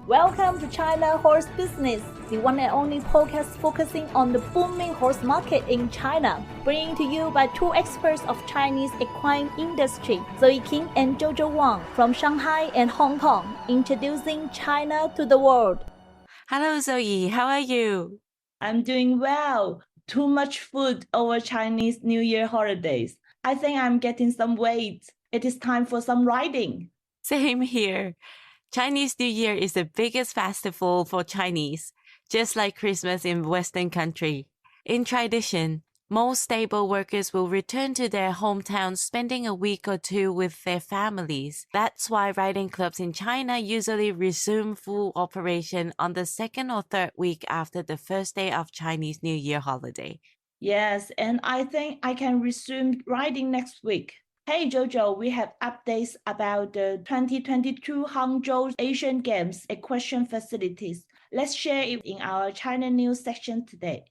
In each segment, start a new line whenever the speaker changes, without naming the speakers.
Welcome to China Horse Business, the one and only podcast focusing on the booming horse market in China, bringing to you by two experts of Chinese equine industry, Zhuoyue and Jojo Wang from Shanghai and Hong Kong, introducing China to the world.
Hello, Zoe. How are you?
I'm doing well. Too much food over Chinese New Year holidays. I think I'm getting some weight. It is time for some riding.
Same here. Chinese New Year is the biggest festival for Chinese, just like Christmas in Western country. In tradition, most stable workers will return to their hometowns, spending a week or two with their families. That's why riding clubs in China usually resume full operation on the second or third week after the first day of Chinese New Year holiday.
Yes, and I think I can resume riding next week. Hey Jojo, we have updates about the 2022 Hangzhou Asian Games equestrian facilities. Let's share it in our China news section today.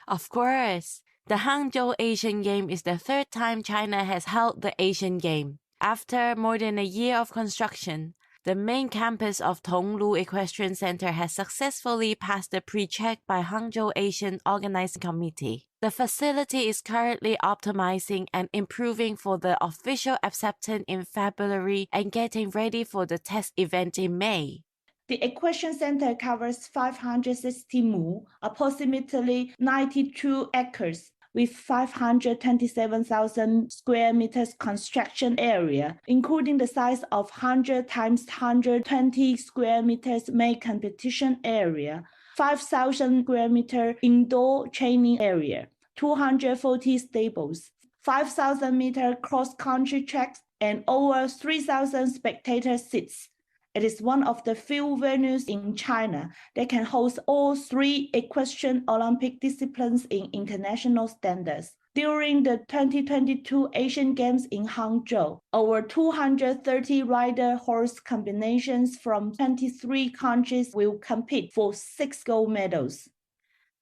Of course, the Hangzhou Asian Game is the third time China has held the Asian Game. After more than a year of construction, the main campus of Tonglu Equestrian Center has successfully passed the pre-check by Hangzhou Asian Organizing Committee. The facility is currently optimizing and improving for the official acceptance in February and getting ready for the test event in May.
The equestrian center covers 560 mu, approximately 92 acres, with 527,000 square meters construction area, including the size of 100 times 120 square meters main competition area, 5,000 square meter indoor training area, 240 stables, 5,000 meter cross-country tracks, and over 3,000 spectator seats. It is one of the few venues in China that can host all three equestrian Olympic disciplines in international standards. During the 2022 Asian Games in Hangzhou, over 230 rider-horse combinations from 23 countries will compete for 6 gold medals.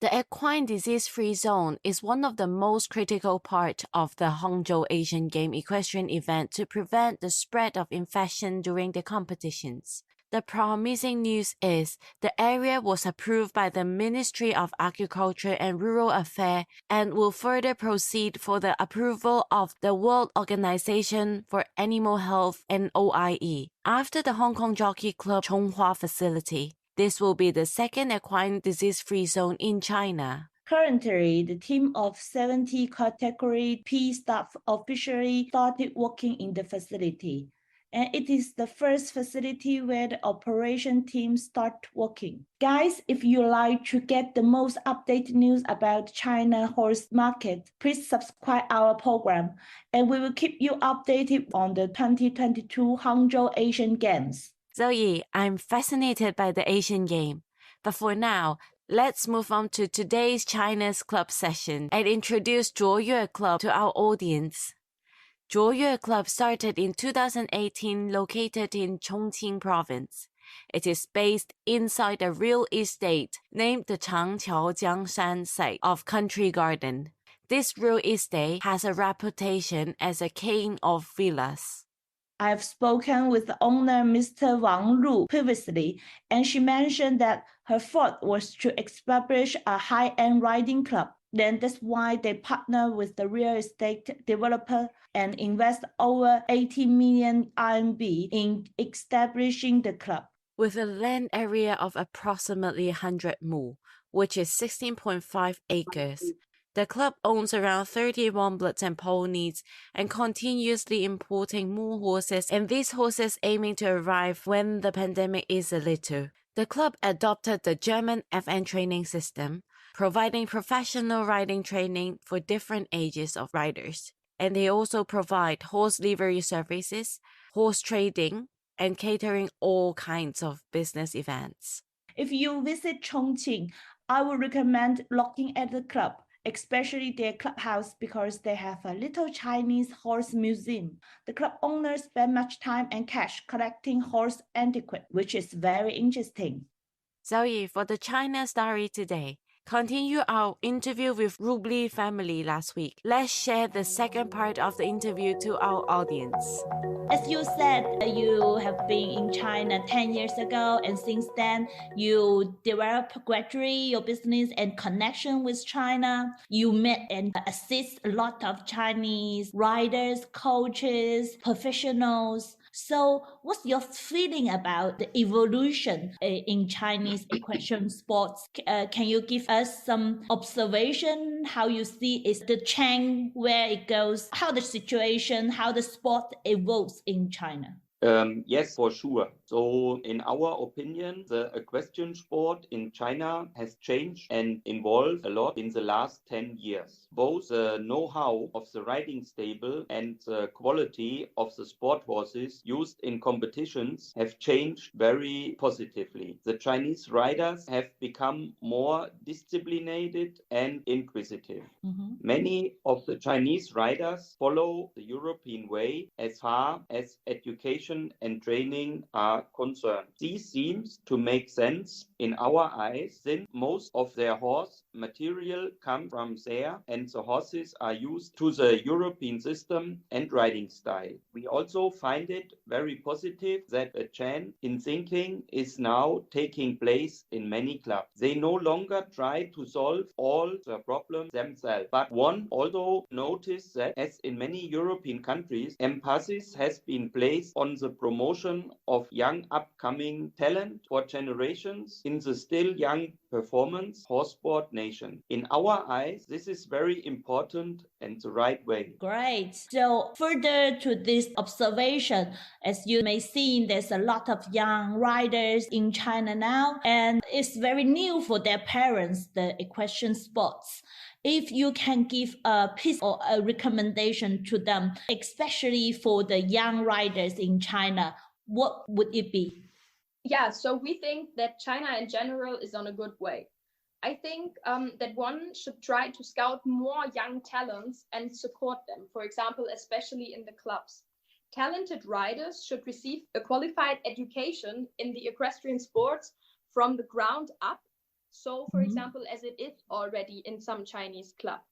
The equine disease-free zone is one of the most critical parts of the Hangzhou Asian Game equestrian event to prevent the spread of infection during the competitions. The promising news is the area was approved by the Ministry of Agriculture and Rural Affairs and will further proceed for the approval of the World Organization for Animal Health and OIE after the Hong Kong Jockey Club Chonghua facility. This will be the second equine disease-free zone in China.
Currently, the team of 70 Category P staff officially started working in the facility, and it is the first facility where the operation team start working. Guys, if you like to get the most updated news about China horse market, please subscribe our program, and we will keep you updated on the 2022 Hangzhou Asian Games.
Zoe, I'm fascinated by the Asian Game. But for now, let's move on to today's China's Club session and introduce Zhuoyue Club to our audience. Zhuoyue Club started in 2018, located in Chongqing Province. It is based inside a real estate named the Changqiao Jiangshan site of Country Garden. This real estate has a reputation as a king of villas.
I've spoken with the owner, Mr. Wang Lu, previously, and she mentioned that her thought was to establish a high-end riding club. Then that's why they partner with the real estate developer and invest over 80 million RMB in establishing the club.
With a land area of approximately 100 mu, which is 16.5 acres, the club owns around 31 bloods and ponies and continuously importing more horses, and these horses aiming to arrive when the pandemic is a little. The club adopted the German FN training system, providing professional riding training for different ages of riders. And they also provide horse livery services, horse trading, and catering all kinds of business events.
If you visit Chongqing, I would recommend looking at the club, especially their clubhouse, because they have a little Chinese horse museum. The club owners spend much time and cash collecting horse antiquity, which is very interesting.
Zoe, for the China story today, continue our interview with Rubli family last week. Let's share the second part of the interview to our audience.
As you said, you have been in China 10 years ago, and since then, you developed gradually your business and connection with China. You met and assist a lot of Chinese riders, coaches, professionals. So, what's your feeling about the evolution in Chinese equestrian sports? Can you give us some observation how you see is the trend, where it goes, how the situation, how the sport evolves in China?
Yes, for sure. So, in our opinion, the equestrian sport in China has changed and evolved a lot in the last 10 years. Both the know-how of the riding stable and the quality of the sport horses used in competitions have changed very positively. The Chinese riders have become more disciplined and inquisitive. Many of the Chinese riders follow the European way as far as education and training are concerned. This seems to make sense in our eyes, since most of their horse material comes from there and the horses are used to the European system and riding style. We also find it very positive that a change in thinking is now taking place in many clubs. They no longer try to solve all the problems themselves, but one also noticed that, as in many European countries, emphasis has been placed on the promotion of young upcoming talent for generations in the still young performance horse sport nation. In our eyes, this is very important and the right way.
Great. So further to this observation, as you may see, there's a lot of young riders in China now, and it's very new for their parents, the equestrian sports. If you can give a piece or a recommendation to them, especially for the young riders in China, what would it be?
Yeah, so we think that China in general is on a good way. I think that one should try to scout more young talents and support them, for example, especially in the clubs. Talented riders should receive a qualified education in the equestrian sports from the ground up. So, for example, as it is already in some Chinese clubs.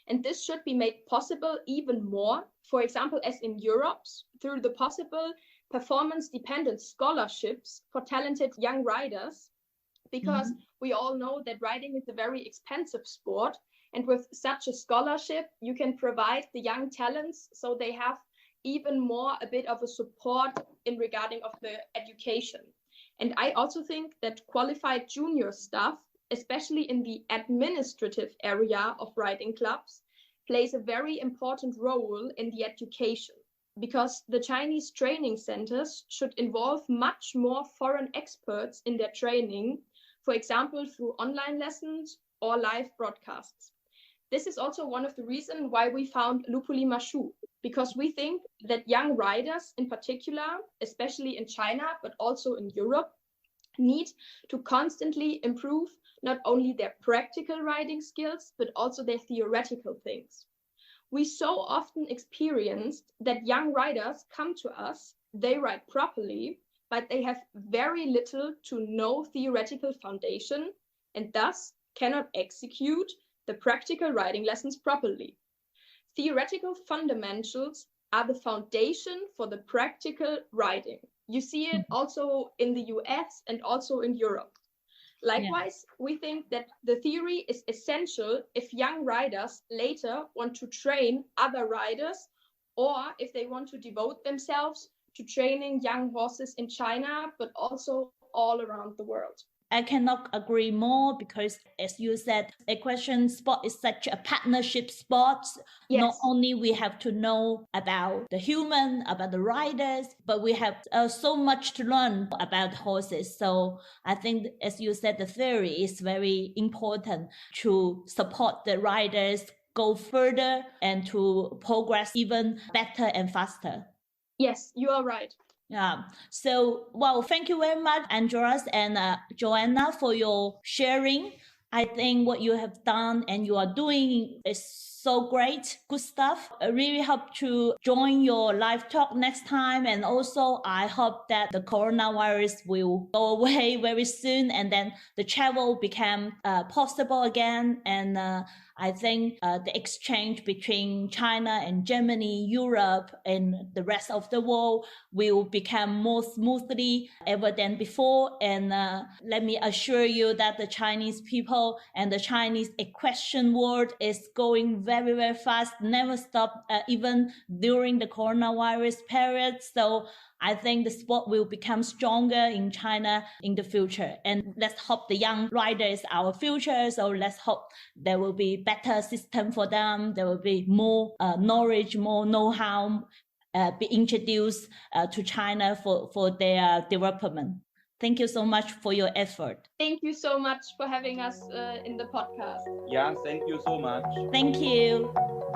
And this should be made possible even more, for example, as in Europe, through the possible performance-dependent scholarships for talented young riders, because we all know that riding is a very expensive sport. And with such a scholarship, you can provide the young talents so they have even more a bit of a support in regarding of the education. And I also think that qualified junior staff, especially in the administrative area of riding clubs, plays a very important role in the education, because the Chinese training centers should involve much more foreign experts in their training, for example, through online lessons or live broadcasts. This is also one of the reasons why we found Lupuli Mashu, because we think that young riders in particular, especially in China, but also in Europe, need to constantly improve not only their practical riding skills, but also their theoretical things. We so often experienced that young riders come to us, they ride properly, but they have very little to no theoretical foundation and thus cannot execute the practical riding lessons properly. Theoretical fundamentals are the foundation for the practical riding. You see it also in the US and also in Europe. Likewise, we think that the theory is essential if young riders later want to train other riders, or if they want to devote themselves to training young horses in China, but also all around the world.
I cannot agree more, because as you said, equestrian sport is such a partnership sport.
Yes.
Not only we have to know about the human, about the riders, but we have so much to learn about horses. So I think, as you said, the theory is very important to support the riders go further and to progress even better and faster.
Yes, you are right.
Yeah. So, well, thank you very much, Andreas and Joanna, for your sharing. I think what you have done and you are doing is so great, good stuff. I really hope to join your live talk next time. And also, I hope that the coronavirus will go away very soon and then the travel become possible again. And I think the exchange between China and Germany, Europe, and the rest of the world will become more smoothly ever than before. And let me assure you that the Chinese people and the Chinese equestrian world is going very, very fast, never stop, even during the coronavirus period. So I think the sport will become stronger in China in the future. And let's hope the young rider is our future. So let's hope there will be better system for them. There will be more knowledge, more know-how be introduced to China for their development. Thank you so much for your effort.
Thank you so much for having us in the podcast.
Yeah, thank you so much.
Thank you.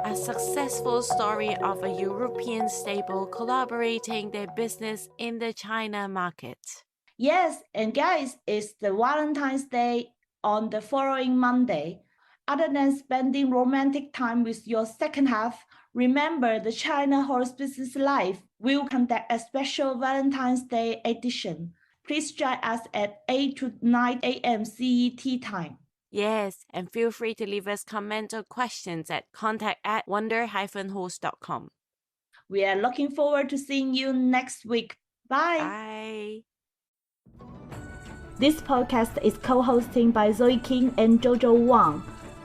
A successful story of a European stable collaborating their business in the China market.
Yes, and guys, it's the Valentine's Day on the following Monday. Other than spending romantic time with your second half, remember the China Horse Business Live will conduct a special Valentine's Day edition. Please join us at 8 to 9 a.m. CET time.
Yes, and feel free to leave us comments or questions at contact@wonder-horse.com.
We are looking forward to seeing you next week. Bye.
Bye.
This podcast is co-hosted by Zoe King and Jojo Wang,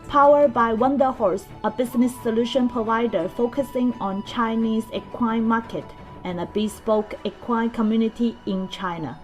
powered by Wonder Horse, a business solution provider focusing on Chinese equine market and a bespoke equine community in China.